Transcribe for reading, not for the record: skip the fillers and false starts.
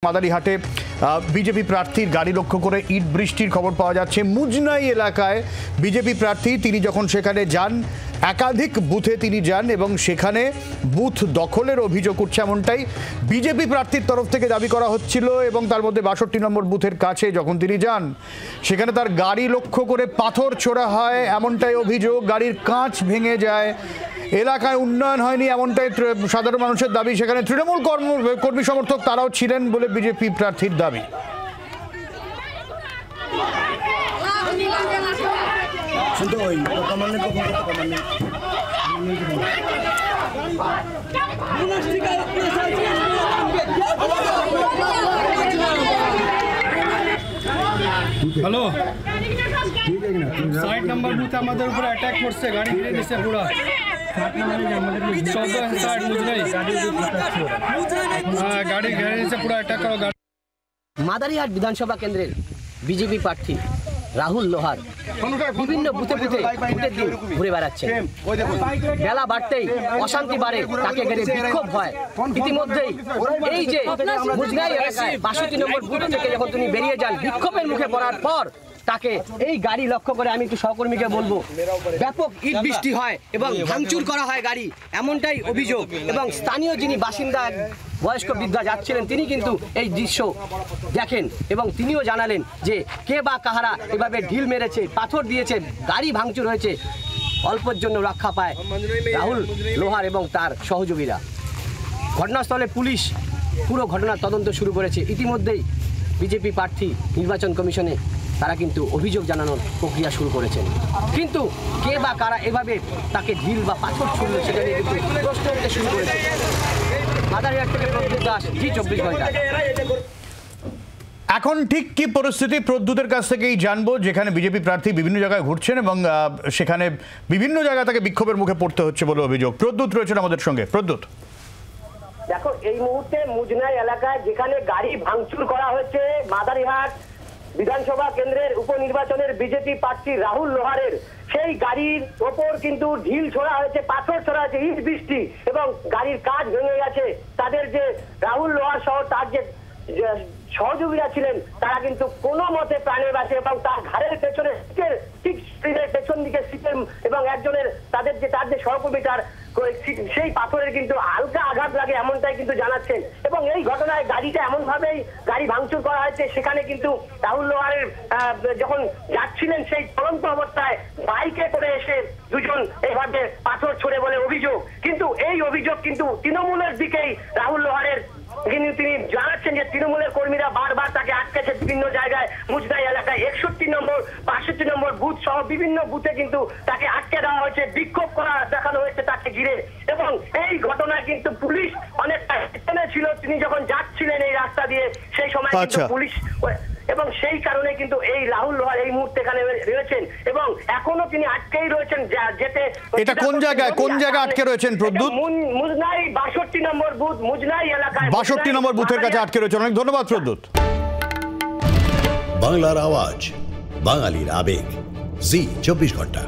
মাদারিহাটে BJP প্রার্থীর গাড়ি লক্ষ্য করে ইট বৃষ্টির খবর পাওয়া যাচ্ছে। মুজনাই এলাকায় বিজেপি প্রার্থী তিনি যখন সেখানে যান, একাধিক বুথে তিনি যান এবং সেখানে বুথ দখলের অভিযোগ উঠছে, এমনটাই বিজেপি প্রার্থীর তরফ থেকে দাবি করা হচ্ছিল। এবং তার মধ্যে ৬২ নম্বর বুথের কাছে যখন তিনি যান, সেখানে তার গাড়ি লক্ষ্য করে পাথর ছোড়া হয়, এমনটাই অভিযোগ। গাড়ির কাঁচ ভেঙে যায়, এলাকায় উন্নয়ন হয়নি এমনটাই সাধারণ মানুষের দাবি। সেখানে তৃণমূল কর্মী সমর্থক তারাও ছিলেন বলে বিজেপি প্রার্থীর দাবি। হ্যালো, 60 নম্বর বুথে আমাদের উপরে অ্যাটাক করছে, গাড়ি ঘিরে নিচ্ছে পুরো। গাড়ি ঘিরে নিচ্ছে পুরো, অ্যাটাক করো। মাদারিহাট বিধানসভা কেন্দ্রের বিজেপি প্রার্থী রাহুল লোহার বিভিন্ন বুথে বুথে ভোটের দিন ঘুরে বেড়াচ্ছেন। বেলা বাড়তেই অশান্তি বাড়ে, তাকে ঘিরে বিক্ষোভ হয়। ইতিমধ্যেই এই যে মুজনাই এলাকায় ৬২ নম্বর বুথ থেকে যখন তিনি বেরিয়ে যান, বিক্ষোভের মুখে পড়ার পর তাকে এই গাড়ি লক্ষ্য করে, আমি একটু সহকর্মীকে বলবো, ব্যাপক ইট বৃষ্টি হয় এবং ভাঙচুর করা হয় গাড়ি, এমনটাই অভিযোগ। এবং স্থানীয় যিনি বাসিন্দা বয়স্ক বৃদ্ধা যাচ্ছিলেন, তিনি কিন্তু এই দৃশ্য দেখেন এবং তিনিও জানালেন যে কে বা কাহারা এভাবে ঢিল মেরেছে, পাথর দিয়েছে, গাড়ি ভাঙচুর হয়েছে। অল্পের জন্য রক্ষা পায় রাহুল লোহার এবং তার সহযোগীরা। ঘটনাস্থলে পুলিশ পুরো ঘটনার তদন্ত শুরু করেছে। ইতিমধ্যেই বিজেপি প্রার্থী নির্বাচন কমিশনে তারা কিন্তু অভিযোগ জানানোর প্রক্রিয়া শুরু করেছেন। কিন্তু কে বা কারা এভাবে তাকে ঢিল বা পাথর ছুড়ল, সেটা নিয়ে কিন্তু প্রশ্ন উঠতে শুরু করেছে। মাদারিহাট থেকে প্রদ্যুৎ দাস, জি ২৪ ঘন্টা। এখন ঠিক কি পরিস্থিতি প্রদ্যুতের কাছ থেকেই জানবো, যেখানে বিজেপি প্রার্থী বিভিন্ন জায়গায় ঘুরছেন এবং সেখানে বিভিন্ন জায়গা থেকে বিক্ষোভের মুখে পড়তে হচ্ছে বলে অভিযোগ। প্রদ্যুৎ রয়েছেন আমাদের সঙ্গে। প্রদ্যুৎ, দেখো, এই মুহূর্তে মুজনাই এলাকায় যেখানে গাড়ি ভাঙচুর করা হয়েছে, মাদারিহাট বিধানসভা কেন্দ্রের উপনির্বাচনের বিজেপি প্রার্থী রাহুল লোহারের সেই গাড়ির ওপর কিন্তু ঢিল ছোড়া হয়েছে, পাথর ছোড়া হয়েছে, ইট বৃষ্টি, এবং গাড়ির কাঁচ ভেঙে গেছে। তাদের যে রাহুল লোহার সহ তার যে সহযোগীরা ছিলেন, তারা কিন্তু কোনো মতে প্রাণে বাঁচে এবং তার ঘাড়ের পেছনে ঠিক পেছন দিকে সিটের এবং একজনের তার যে সহকর্মীটার সেই পাথরের কিন্তু হালকা আঘাত লাগে, এমনটাই কিন্তু জানাচ্ছেন। এবং এই ঘটনায় গাড়িটা এমন ভাবেই গাড়ি ভাঙচুর করা হয়েছে, সেখানে কিন্তু রাহুল লোহারের যখন যাচ্ছিলেন সেই চলন্ত অবস্থায় বাইকে করে এসে দুজন এইভাবে পাথর ছোড়ে বলে অভিযোগ। কিন্তু এই অভিযোগ কিন্তু তৃণমূলের দিকেই রাহুল লোহারের, তিনি জানাচ্ছেন যে তৃণমূলের কর্মীরা বারবার তাকে আটকেছে বিভিন্ন জায়গায়। মুজনাই এলাকায় ৬১ নম্বর ৬২ নম্বর বুথ সহ বিভিন্ন বুথে কিন্তু তাকে আটকে দেওয়া হয়েছে, বিক্ষোভ করা দেখানো হয়েছে তাকে ঘিরে। এবং এই ঘটনায় কিন্তু পুলিশ অনেকটা ছিল, তিনি যখন যাচ্ছিলেন এই রাস্তা দিয়ে, সেই সময় কিন্তু পুলিশ, এবং সেই কারণে কিন্তু এই রাহুল লোহার এই মুহূর্তে এখানে রয়েছেন এবং এখনো তিনি আটকেই রয়েছেন। যেতে এটা কোন জায়গায় আটকে রয়েছেন প্রদ্যুৎ? মুজনাই ৬২ নম্বর বুথ, মুজনাই এলাকায় ৬২ নম্বর বুথের কাছে আটকে রয়েছেন। অনেক ধন্যবাদ প্রদ্যুৎ। বাংলার আওয়াজ, বাঙালির আবেগ, জি ২৪ ঘন্টা।